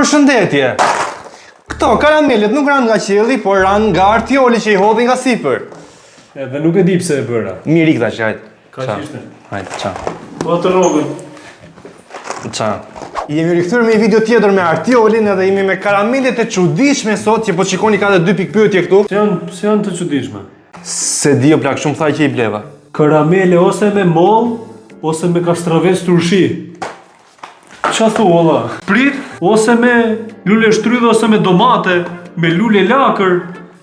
Përshëndetje. Këto karamelet nuk ranë nga qielli, por ranë nga artioli që i hodhi nga sipër. Edhe nuk e di pse e bëra. Mirë ikta që hajt. Ka ishte. Hajt, qa. Po të rogën. Qa. Jemi rikthyer me një video tjetër me artiolin edhe jemi me karamelet e çuditshme sot që po shikoni ka edhe dy pikë pyetje këtu. Se janë të çuditshme. Se di o plak, shumë thaj që i bleva. Karamele ose me moll, ose me kastraves turshi. Qa thu, ola? Prit, ose me lule shtrydhe, ose me domate, me lule lakër,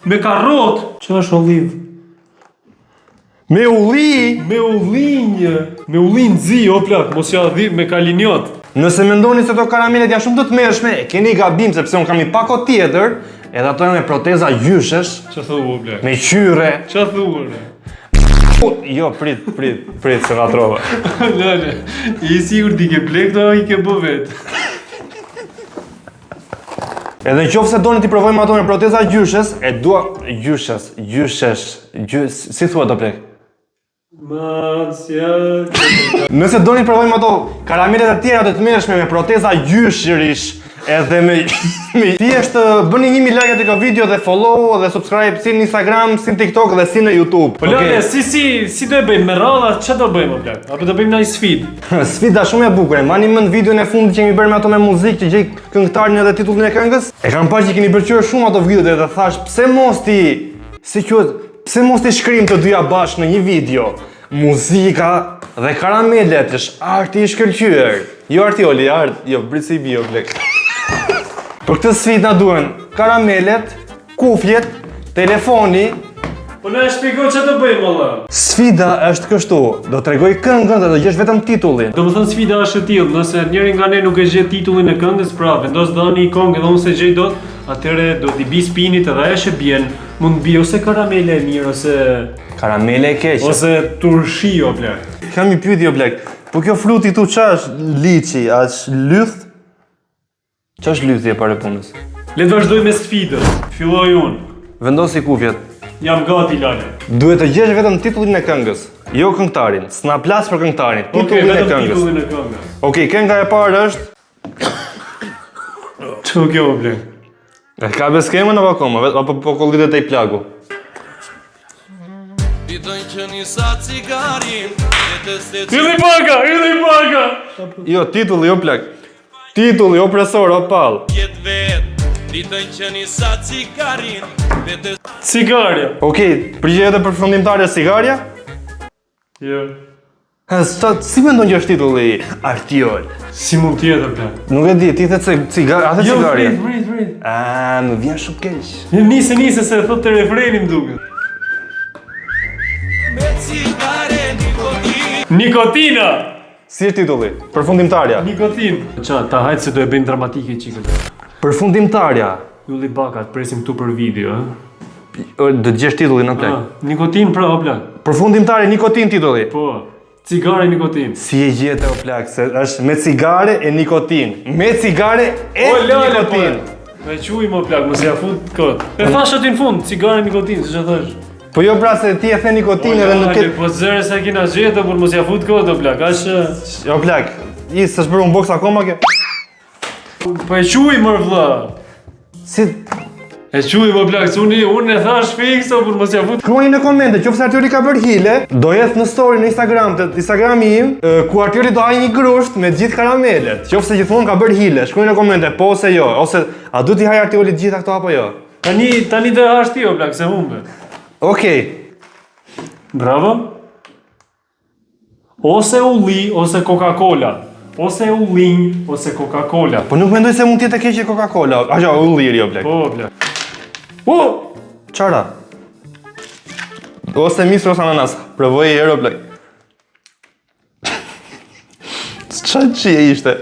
me karrot. Qa është oliv? Me ulli! Me ullinjë, me ullin zi, o plak, mos ja dhi me kaliniot. Nëse mendoni se to karamelet janë shumë të tmerrshme, keni gabim sepse un kam një pako tjetër, edhe ato janë me proteza gjyshesh. Qa thu, o plak? Me qyre. Qa thu, ola? Jo, prit, se vatrova. Lale, i sigur ti ke blek këto, i ke bë vetë. Edhe në qoftë se doni t'i provojmë ato me proteza gjyshes, e dua gjyshes, si thua do plek? Nëse doni t'i provojmë ato karamelet e tjera të tmerrshme me proteza gjyshërish, edhe me thjesht bëni 1000 like atë video dhe follow dhe subscribe si në Instagram, si në TikTok dhe si në YouTube. Po lale, si do e bëjmë me radha, ç'a do bëjmë o plak? Apo do bëjmë ndonjë sfidë? Sfida shumë e bukur. Mbani mend videon e fundit që kemi bërë me ato me muzikë që gjej këngëtarin edhe titullin e këngës? E kam parë që keni pëlqyer shumë ato videot dhe thash pse mos ti shkrim të dyja bashkë në një video? Muzika dhe karamelet është arti i shkëlqyer. Jo artioli, jo brisi bio plek. Për këtë sfidë na duhen karamelet, kufjet, telefoni. Po na shpjegoj ç'a do bëjmë valla. Sfida është kështu, do t'rregoj këngën dhe do gjesh vetëm titullin. Domethënë sfida është e tillë, nëse njëri nga ne nuk e gjet titullin e këngës, pra vendos dani një këngë dhe unë se gjej dot, atëherë do t'i bi spinit edhe ajo që bien, mund të bi ose karamele e mirë ose karamele e keqe. Ose turshi o plak. Kam një pyetje o plak. Po kjo fruti tu ç'a është? Liçi, a është lyth? Qa është lythje pare punës? Le të vazhdoj me sfidën. Filloj unë. Vendosi kufjet. Jam gati, Lale. Duhet të gjesh vetëm titullin e këngës. Jo këngëtarin. S'na plas për këngëtarin. Titullin e këngës. Titullin e këngës. Okej, kënga e parë është... Ço kjo, ble? E ka beskemën apo akoma? Apo po kollitet e i plagu? Ili paka! Jo, titulli, jo plak. Titulli, opresor, o pal. Cigarja. Okej, përgjigjet e përfundimtare cigarja? Jo. Si mendon që është titulli Artiol? Si mund tjetër, plak? Nuk e di, ti the cigarja, atë cigarja. Jo, prit. Më vjen shumë keq. Nise se thot të refrenin duke. Nikotina! Si është titulli? Përfundimtarja. Nikotin. Qa, ta hajtë se do e bëjmë dramatike qikën. Përfundimtarja. Julli bakat, presim këtu për video, Do të gjesh titullin në plak. Nikotin pra, o plak. Përfundimtari, nikotin titulli. Po, cigare nikotin. Si e gjete o plak, se është me cigare e nikotin. Me cigare e nikotin. Me quj mo plak, mos ja fut këtë. E thash aty në fund, cigare nikotin, si që thash. Po jo pra se ti e the nikotin edhe nuk e... Po zëre se kina gjetë, por mos ja fut këtë, o plak, ashtë... Jo plak, s'është bërë unë boks akoma ke? Po e quj mërë vla. Si... E quj mo plak, se unë e thash fikso, por mos ja fut... Shkruani në komente, qofse Artioli ka bërë hile, do jetë në story në Instagram, të Instagrami im, ku Artioli do hajë një grusht me gjithë karamelet. Qofse gjithmonë ka bërë hile, shkruani në komente, po ose jo, ose a du t'i hajë Artioli gjitha këto apo jo? Tani do e hash ti o plak, se humbe. Okej. Bravo. Ose ulli, ose Coca-Cola. Ose ullinj, ose Coca-Cola. Po nuk mendoj se mund t'jetë e keqe Coca-Cola. Ajo, ulliri o plak. Po, plak. Qara? Ose misër ose ananas. Provoj e herë o plak. Qa që e ishte?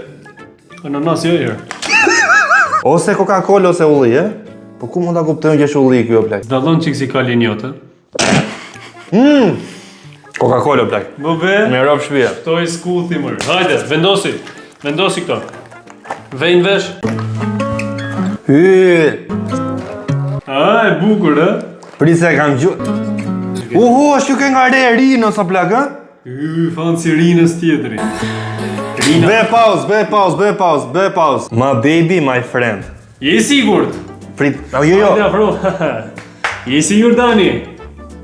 Ananas jo herë. Ose Coca-Cola ose ulli, e? Po ku mund ta kuptojnë që është ulli kjo plak? Dallon çik si kalinjotë. Coca-Cola plak. Bobe. Me rob shtëpia. Këto i skuthi mër. Hajde, vendosi. Vendosi këto. Vejnë vesh. E bukur, e? Prise kam gjuhë. Është që ke nga re rinë ose plak, e? Fanë si rinës tjetëri. Nina. Be pauz. My baby, my friend. Je i sigurt? Prit, jo. Hajde, afro. Je i sigurt tani?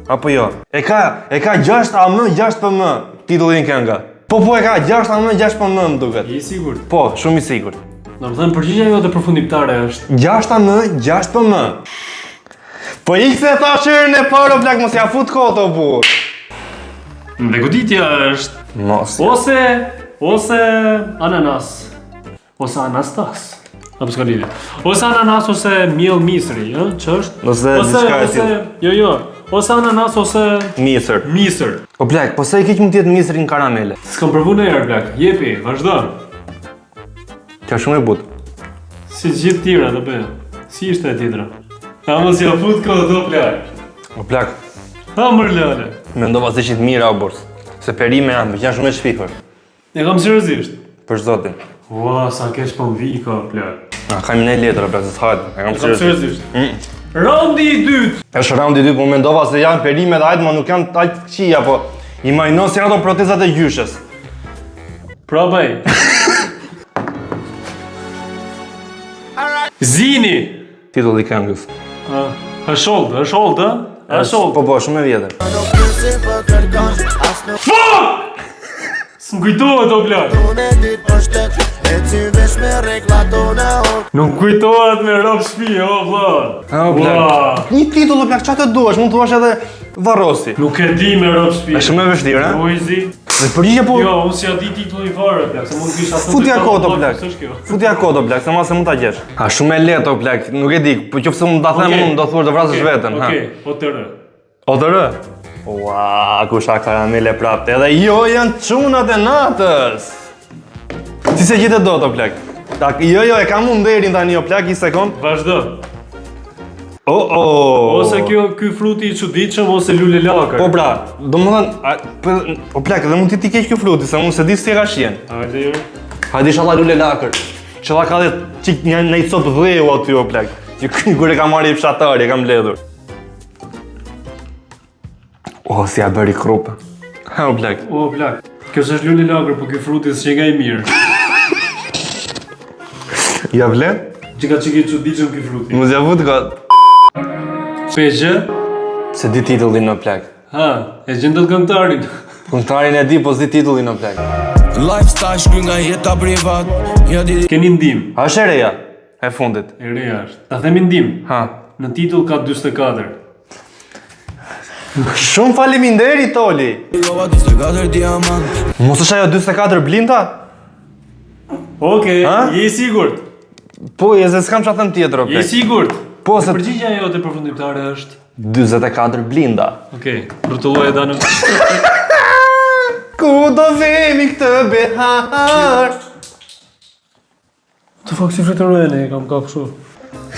Apo jo. E ka 6 AM, 6 PM titullin kënga. Po e ka 6 AM, 6 PM më duket. Je i sigurt? Po, shumë i sigurt. Do të thënë përgjigjja jote përfundimtare është 6 AM, 6 PM. Po i se ta shërën e parë o plak, mos ja fut koto burr. dhe goditja është Mos. ose ananas. Ose anastas. Apo s'ka lidhje. Ose ananas ose miell misri, ë? Ç'është? Ose diçka e tillë. Jo. Ose ananas ose Misër. misër. O plak, po sa i keq mund të jetë misrin karamele. S'kam provu në herë plak. Jepi, vazhdo. Kjo shumë e butë. Si gjithë tjera të bëjë. Si ishte e tjetra? A mos ja fut kohë do plak. O plak, Ha mërlale. mendova se ishit mira o burs. Se perime janë, janë shumë e shpifër. E kam seriozisht. Për zotin. Ua, sa keq po mvi ka plak. Kam ne letra plak, se t'hajt. E kam E kam seriozisht. seriozisht. Raundi i dytë. Është raundi i dytë, po mendova se janë perime dhe ajtë, ma nuk janë aq qia, po i majnosin ato protezat e gjyshes. Pra bëj. Zini. Titulli i këngës. Është old, ë? Po, shumë e vjetër. Fuck! S'm kujtohet o plak. Nuk kujtohet me rob shtëpi, o vlla. O plak. Një titull o plak, çfarë të duash? Mund të thuash edhe Varrosi. Nuk e di me rob shtëpi. Është shumë e vështirë, ha? Luizi. Dhe përgjigje po. Jo, unë si a di titullin fare, plak, se mund të kisha thënë. Futja kodo plak. S'është kjo. Futja kodo plak, se ma se mund ta gjesh. Ha, shumë e lehtë o plak, nuk e di, po qofse mund ta them Okej. unë, do thuash do vrasësh veten, ha. Okej, o të rë. O të rë? Ua, kusha karamele prapte, edhe jo janë çunat e natës. Si se gjetë do të plak? Jo, e kam unë derin tani o plak, i sekond. Vazhdo. Oh. Ose ky fruti i çuditshëm ose lule lakër. Po pra, domethënë, o plak, dhe mund t'i keq ky fruti, se unë se di si ka shien. Hajde jo. Hajde inshallah lule lakër. Inshallah ka dhe çik një copë dheu aty o plak. Që kur e kam marrë i fshatari, e kam mbledhur. Oh, si ja bëri krupe. Ha o plak. O plak. Kjo s'është lule lakër, po ky fruti s'është nga i mirë. Ja vlen? Që ka çike çuditshëm ky fruti. Mos ja vut ka. Peqë? Se di titullin në plak. Ha, e gjendët këngëtarin. Këngëtarin e di, po s'di titullin në plak. Lifestyle shkry nga jeta privat. Ja di Keni ndim. A është e reja? E fundit. E reja është. Ta themi ndim. Ha. Në titull ka 44. Shumë faleminderit Toli. Lova 24 diamant. Mos është ajo 44 blinda? Okej, Ha? je i sigurt? Po, e se s'kam çfarë them tjetër o Je i plak. sigurt? Po, se Përgjigjja jote përfundimtare është 44 blinda. Okej, rrotulloj e danëm. Ku do vemi këtë behar? Të fuck si fritërojnë, e kam ka kështu.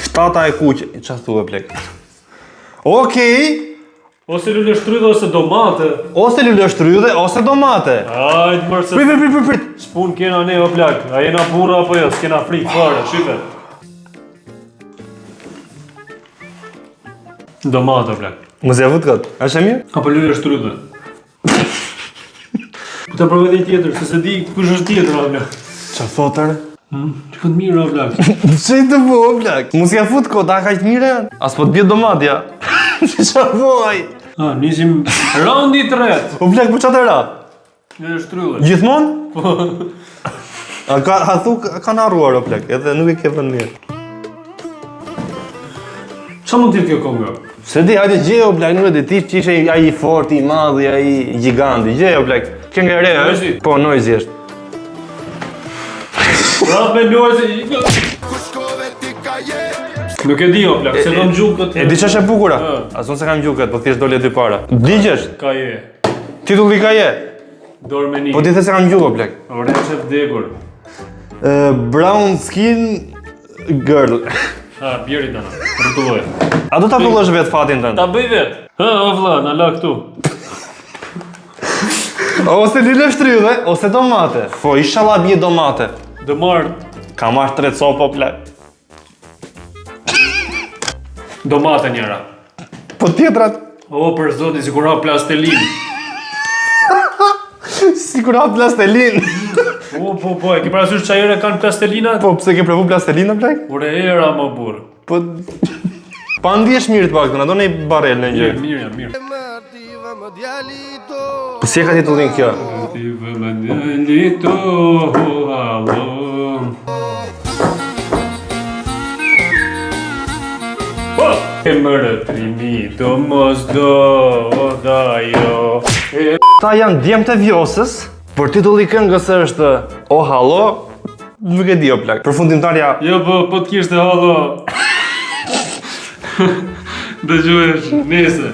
Shtata e kuqe. Çfarë thua plak? Okej. Ose lule shtrydhe ose domate. Ose lule shtrydhe ose domate. Ajde mërë se Prit. s'pun kena ne o plak. A jena burra apo jo? S'kena frikë fare, shipe. Domate o plak. Mos ja vut kot. Është e mirë? Apo lule shtrydhe. Po ta provoj një tjetër, se se di kush është tjetër o plak. Çfarë thotër? Që këtë mirë o plak. Çe të po plak. Mos ja fut kot, a kaq mirë? As po të bie domatja. Çfarë voj? Nisim raundi i tretë. O plak, po çfarë ra? Lule shtrydhe. Gjithmonë? Po. A thu kanë harruar o plak, edhe nuk e ke vënë mirë. Qa mund t'jetë kjo konga? Se di, hajde gjej o plak, nuk e di ti që ishe ai i forti, i madhi, ai giganti. Gjej o plak. Këngë e re, Noisy? është? Po, Noisy është. Rap me Noisy. Nuk e di o plak, se kam gjuhë këtë. E di ç'është e bukura? Ë. As unë se kam gjuhë këtë, po thjesht dole dy para. Digjesh? Ka je. Titulli ka je? Dorë me një. Po ti the se kam gjuhë o plak. Ore që vdekur. Brown skin girl. Ha, bjeri tana. Rëtulloj. A do ta tullosh vetë fatin tënd? Ta bëj vetë. Ha, o vlla, na la këtu. Ose lule shtrydhe, ose domate. Po, inshallah bie domate. Dë marrë Ka marrë 3 copa o plak. domate njëra. Po tjetrat, O, për zotin, si kur ha plastelin. sikur ha plastelin. Po, e ke parasysh çaj herë kanë plastelina? Po, pse ke provu plastelina, plak? Ure era më burr. Po... Pa ndihesh mirë të paktën, ato në i barel në gjë. Mirë. Po si e ka titullin kjo? Ti vëmë djalito, hallo. E mërë trimi, do mos do da jo. Ta janë djemë të vjosës, për titulli këngës është O Hallo, nuk e di o plak. Përfundimtarja... Jo, po të kishte hallo. Dëgjuesh, nese.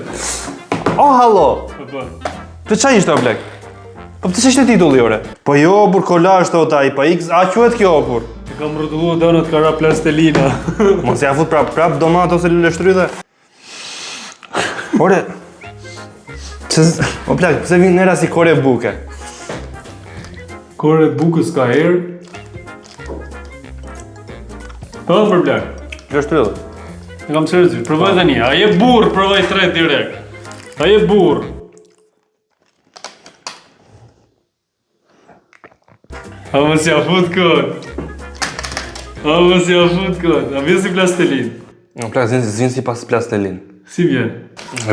O Hallo! Po. Të qa ishte o plak? Po pëtë që ishte titulli ore? Po jo, bur kolazh të ota i pa x, a quhet kjo bur? E kam rrotullu donët kara plastelina. Mos ja fut prap domat ose lule shtrydhe. Ore, o plak, pëse vinë nera si kore buke? Kore bukës ka herë. Po, për plak. Lule shtrydhe. E kam seriozisht, provoj tani. A je burr, provoj 3 direkt. A je burr. A mos ja fut kod. A vjen si plastelin. O plak, zvinë si pas plastelin. Si vjen?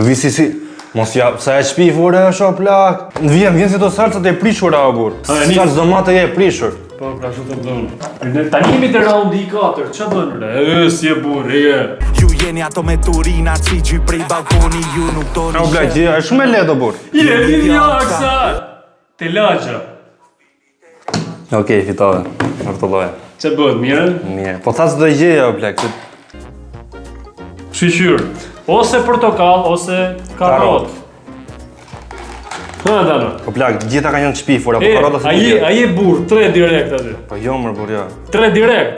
Vi si... Mos ja, sa e shpifur është o plak. Vjen si to salcat e prishura o bur. Salc domate e prishur. Po, pra shumë të dhënë. Tani jemi te raundi i 4, ç'a bën re? Si e burr, Ju jeni ato me turina, që gjy prej balkoni, ju nuk doni. O plak, është shumë e lehtë o bur. Je jaksa. Te laxha. Okej, fitove. Rrotulloja. Ç'a bëhet, mirë? Mirë. Po tha s'do gjeja o plak. Shiqyr. Ose portokall, ose karrot. Ha, Dano. Po plak, gjitha kanë qenë të shpifura, po karrota s'u di. A je burr, 3 direkt aty. Po jo më bur, jo. 3 direkt.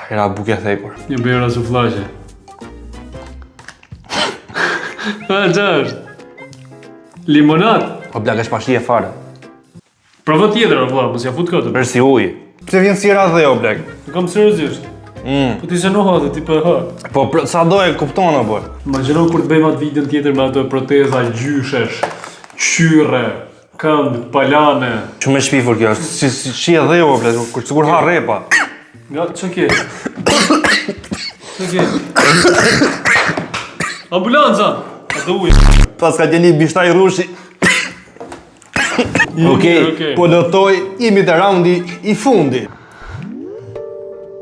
Era buke thekur. Një bera suflaqe. Ha, ç'është? Limonad. Po plak, është pashije fare. Provo tjetër, vëlla, mos ja fut këtë. Bërë si ujë. Pse vjen si radhë jo plak? Kam seriozisht. Po ti se nuk ha, ti po e ha. Po sa do e kupton o bur. Imagjino kur të bëjmë atë videon tjetër me ato proteza gjyshesh, qyre, këmbë, palane. Shumë e shpifur kjo, është si e dheu o plak, kur sigur ha rrepa. Nga, që ke? Që ke? Ambulanca! A të ujë. Pas ka gjeni bishtaj rushi. Okej, po lotoj, jemi të raundi i fundi.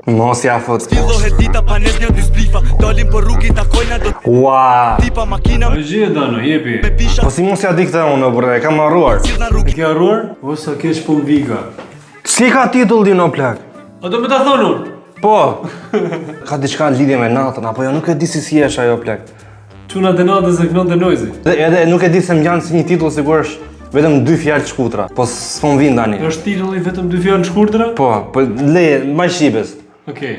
Mos ja fut. Fillohet dita pa nes një dy splifa, dalim për rrugi takojna do Ua. tipa makina A gjë Dano, jepi. me pisha Po si mos ja di këtë unë, bre, e kam harruar. na E rrugi. ke harruar? O sa keq po m'vika. Si ka titull din o plak? A do me ta thonë unë? Po. Ka diçka në lidhje me natën, apo jo nuk e di si është ajo plak. Quna të natës e kënon të nojzi. Edhe nuk e di se më janë si një titull sigur është vetëm 2 fjalë të shkutra. Po s'po më vin tani. Është titulli vetëm 2 fjalë shkurtra? Po leje, mbaj shqipes. Okej.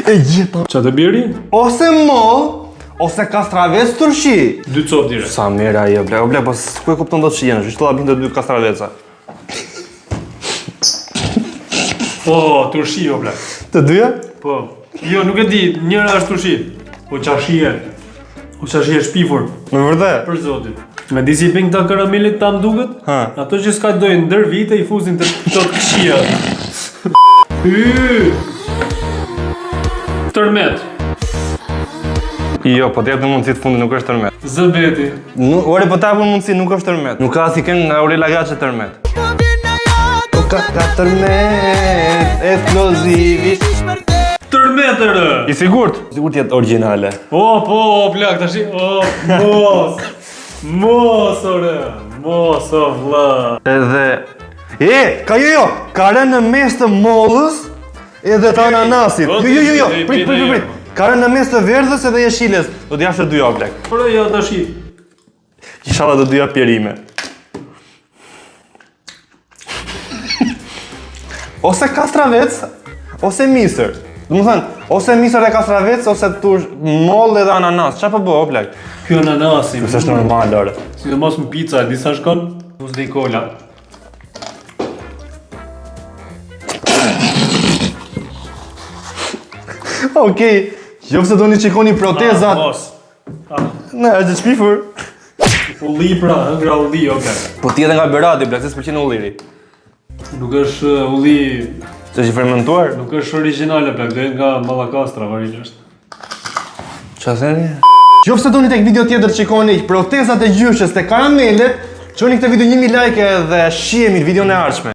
E gjeta. Qa të bjeri? Ose moll, ose kastraves turshi. 2 copë direkt. Sa mirë ajo, ble, o ble, po ku e kupton do të shijen, është të labin të 2 kastraveca. Po, turshi o ble. Të dyja? Po. Jo, nuk e di, njëra është turshi. O qashie. O qashie shpifur. Me vërtet? Për zotin. Me di si ping ta karamelit ta mduket? Ha. Ato që s'ka dojnë ndër vite i fuzin të të këshia. Tërmet. Jo, po t'jep në mundësi të fundi nuk është tërmet. Zëbeti. Ore, po t'jep në mundësi nuk është tërmet. Nuk ka si këngë nga Aurela Gaçe tërmet. Po ka tërmet, eksplozivi. Tërmetërë! I sigurt? Sigurt jetë originale. O, po, plak, tashi, o, mos! Mos, ore! Mos, o, vla! Edhe... ka jo, ka rënë në mes të mollës edhe të ananasit. Jo, prit. Ka rënë në mes të verdhës edhe jeshiles. Do t'jafsh të dyja plak. Por ja tashi. Inshallah të dyja pjerime. Ose kastravec, ose misër. Do më thënë, ose misër e kastravec, ose tush mollë edhe ananas. Qa po bëho plak? Kjo ananasi. Nësë është normal, ore. Si të mos më pizza, disa shkon? Mos dhe i kola. Okej, jo pëse do një qikoni protezat. Mos. Ne, është të shpifur. Ulli pra, hëngra ulli, oke. Po ti edhe nga Berati, plak, se s'pëlqen ulliri. Nuk është ulli, Se që fermentuar? nuk është origjinale plak, do jetë nga Mallakastra varilë është. Qa theni? Qofse doni tek video tjetër që shikoni protestat e gjyshës te karamelet, çoni këtë video 1000 like dhe shihemi në videon e ardhshme.